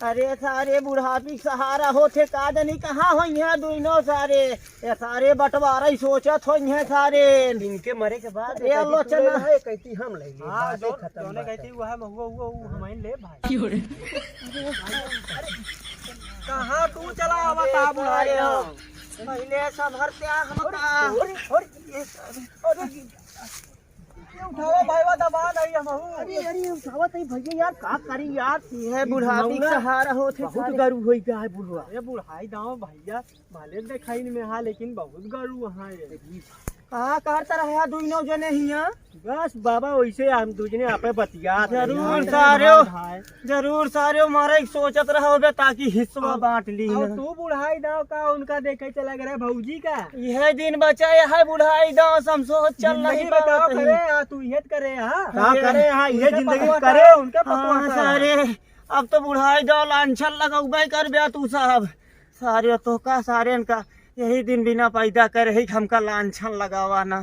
अरे सारे बुढ़ापी सहारा होते का जानी कहाँ हो यहाँ दुनो सारे ये सारे बंटवारा ही सोचत हो यहाँ सारे इनके मरे के बाद ये आलोचना है कहती हम ले ले हां बातें खत्म जोने कहती वह हुआ हमें ले भाई कहां तू चला आवा ता बुलाए पहले सब हरते हमका उठाओ भाई वा दबा नहीं हम अरे उठावत है भैया यार का करी यार ये बुढ़ापी सहारा होते बहुत गरू होई का है बुढ़वा अरे बुढ़ाई दाव भैया भले दिखाई में हां लेकिन बहुत गरू वहां है कहाँ करता रहा दुनो जने हिया बस बाबा वैसे हम दूजने आपे बतिया जरूर सारे मारे सोचत रहोगे ताकि हिस्सा बांट ली और तू बुढ़ाई दाव का उनका देखे चला गया भौजी का यह दिन बचा है बुढ़ाई दाव हम सोच चल नहीं बताओ करे तू ये करे हां का करे हां ये जिंदगी करे उनका पतवा सारे अब तो बुढ़ाई दाव लांछन लगाऊ कर बया तू साहब सारे तो का सारे का यही दिन बिना पैदा करे ही हमका लांछन लगावाना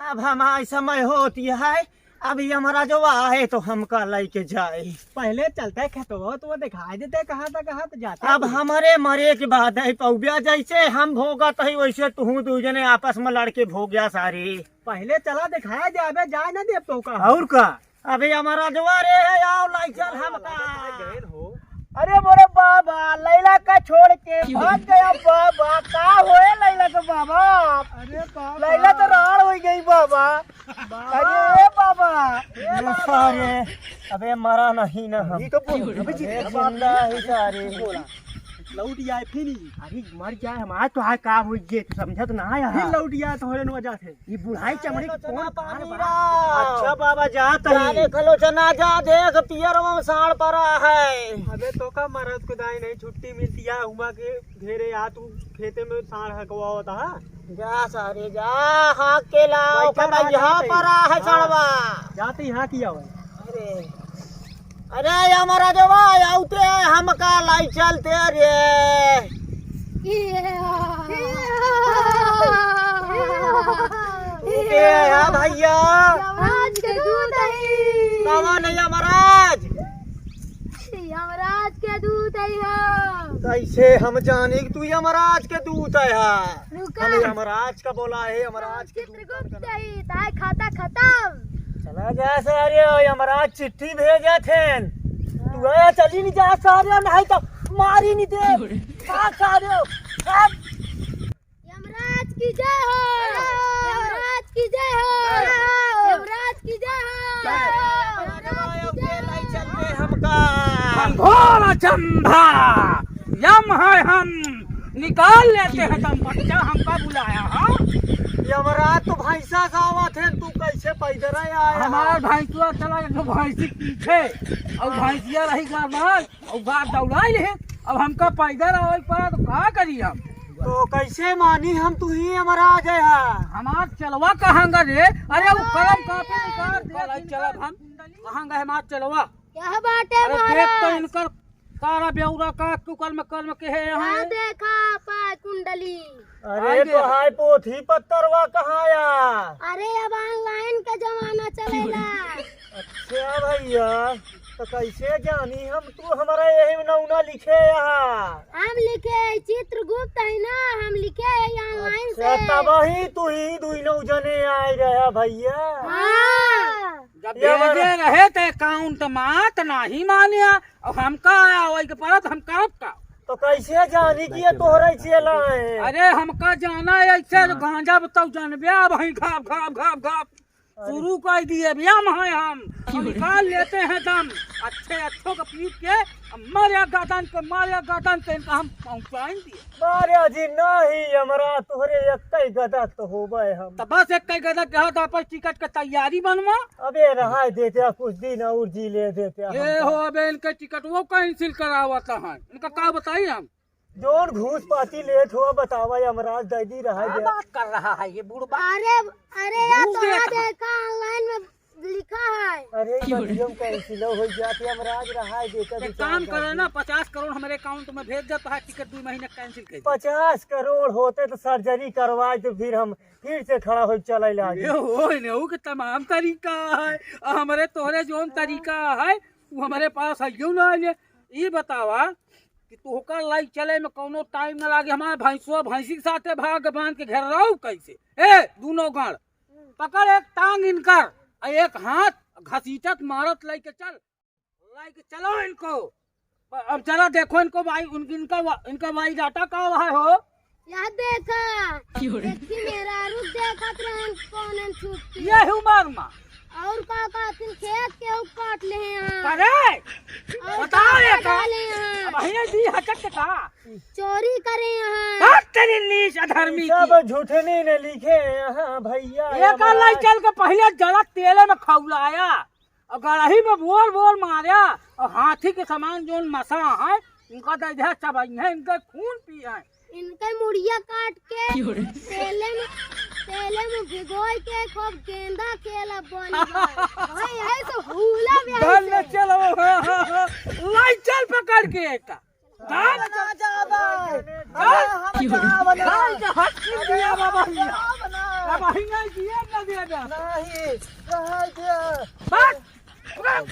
अब हमारा समय होती है अभी हमारा जो है तो हमका लेके जाए पहले चलते खेतो तो दिखाई देते कहाँ तो जाते अब हमारे मरे के बाद है पौबिया जैसे हम भोगत है वैसे तू दूजने आपस में लड़के भोगिया सारे पहले चला दिखाया जाए जाए ना दे तो का और का अभी हमारा जो है आओ लाई चल हमका अरे मोरे बाबा लैला का छोड़ के भाग गया बाबा का होए लैला के बाबा अरे लैला तो राड़ हो गई बाबा अरे बाबा सारे अबे मरा नहीं ना हम ये तो बोल अबे जिंदा है सारे लौट जाए फिर अरे मर जाए हमारा तो हाय काम हुई जे समझत ना आया फिर लौट जाए तो होरे वजह से ये बुढ़ाई चमड़ी कौन पानी अच्छा बाबा जात है खलो चना जा देख पियर में साड़ पड़ा है अबे तो का मरद को दाई नहीं छुट्टी मिलती है उमा के घेरे आ तू खेते में साड़ हकवा होता है जा सारे जा हाँ के लाओ कदा यहाँ पड़ा है साड़वा जाते यहाँ किया हुआ अरे अरे हमारा जो आउते हमका लाई चलते रे भैया कौन है यमराज यमराज के दूत है कैसे हम जाने कि तू यमराज के दूत है रुका। हम यमराज का बोला है यमराज के चित्रगुप्त है ताय खाता खत्म चला जा सारे यमराज चिट्ठी भेजे थे तू आया चली नहीं जा सारे नहीं तो मारी नहीं दे सारे यमराज की जय हो यमराज की जय हो यमराज की जय हो चलते हमका घोर चंदा यम है हम निकाल लेते हैं तुम बच्चा हमका बुलाया हाँ यमराज तो भैंसा सावा थे तू कैसे पैदल आया हमारा भैंसुआ चला गया भैंसी पीछे और भैंसिया रही गाय और गाय दौड़ाई रहे अब हमका पैदल आवे पड़ा तो क्या करी हम तो कैसे मानी हम तू ही यमराज है हमार चलवा कहाँ रे अरे वो कलम कापी निकाल दे चला हम कहाँ गए हमार चलवा क्या बाटे अरे देख तो इनकर कारा बेउरा का कर्म के है यहाँ यहाँ देखा पा कुंडली अरे तो हाय पोथी पत्तरवा कहाँ आया अरे अब ऑनलाइन का जमाना चलेगा अच्छा भैया तो कैसे जानी हम तू हमारा यही नौना लिखे यहाँ हम लिखे चित्रगुप्त है ना हम लिखे ऑनलाइन से तब ही तू ही दुई नौ जने आए रहा भैया हाँ जब भेजे रहे थे अकाउंट मात नहीं मानिया और हमका आया वही के परत हम करब का तो कैसे जानी कि ये तोहरे चला है अरे हमका जाना है ऐसे गांजा बताओ जानबे अब ही घाप घाप घाप घाप शुरू कर दिए व्यायाम है हम निकाल लेते हैं दम अच्छों का पीट के मारे गर्दन के इनका हम पहुँचाएंगे मारे जी नहीं हमारा तोहरे एक गदा तो होबे हम तो बस एक कई गदा के हाथ आपस टिकट के तैयारी बनवा अबे रहा देते कुछ दिन और जी ले देते ये हो अबे इनके टिकट वो कैंसिल करावता है इनका क्या बताइए हम जोन घूस पाती लेट हुआ बतावा यमराज दैदी रहा क्या बात कर रहा है ये बुढ़बा अरे अरे यार घूस तो देखा। देखा ऑनलाइन में लिखा है अरे नियम कैंसिल हो जाती यमराज रहा देता एक काम करो ना 50 करोड़ हमारे अकाउंट में भेज देता है टिकट 2 महीने कैंसिल कर 50 करोड़ होते तो सर्जरी करवाए तो फिर हम फिर से खड़ा हो चले ये के तमाम तरीका है हमारे तोहरे जोन तरीका है वो हमारे पास है क्यों ना ये बतावा कि तोहका लाई चले में कोनो टाइम न लागे। हमारे भैंसी के साथे भाग बांध के घेर रहा कैसे? ए दोनों गण पकड़, एक टांग इनकर और एक हाथ घसीटत मारत लेके चलो इनको। अब जरा देखो इनको भाई, इनका भाई डाटा कहाँ वहाँ हो? यह देखा देखी मेरा रुक देखत रहन कौन छुट्टी ये उमर में और का तिन खेत के ऊ काट ले हैं करे और बता रे का डाले हैं भैया दी हचक का चोरी करे हैं काट तेरी नीच अधर्मी सब की। झूठे नहीं ने लिखे यहाँ भैया। एक लाई चल के पहले जला तेले में खौलाया और गड़ही में बोल मारा और हाथी के समान जो मसा है इनका दर्जा चबाई है, इनका खून पी है। इनके मुड़िया काट के तेले में भिगोई के खूब गेंदा केला बनी भाई है तो हुला चल भी चलो लाई चल पकड़ के एक दिया बाबा नहीं दिया न दिया नहीं बस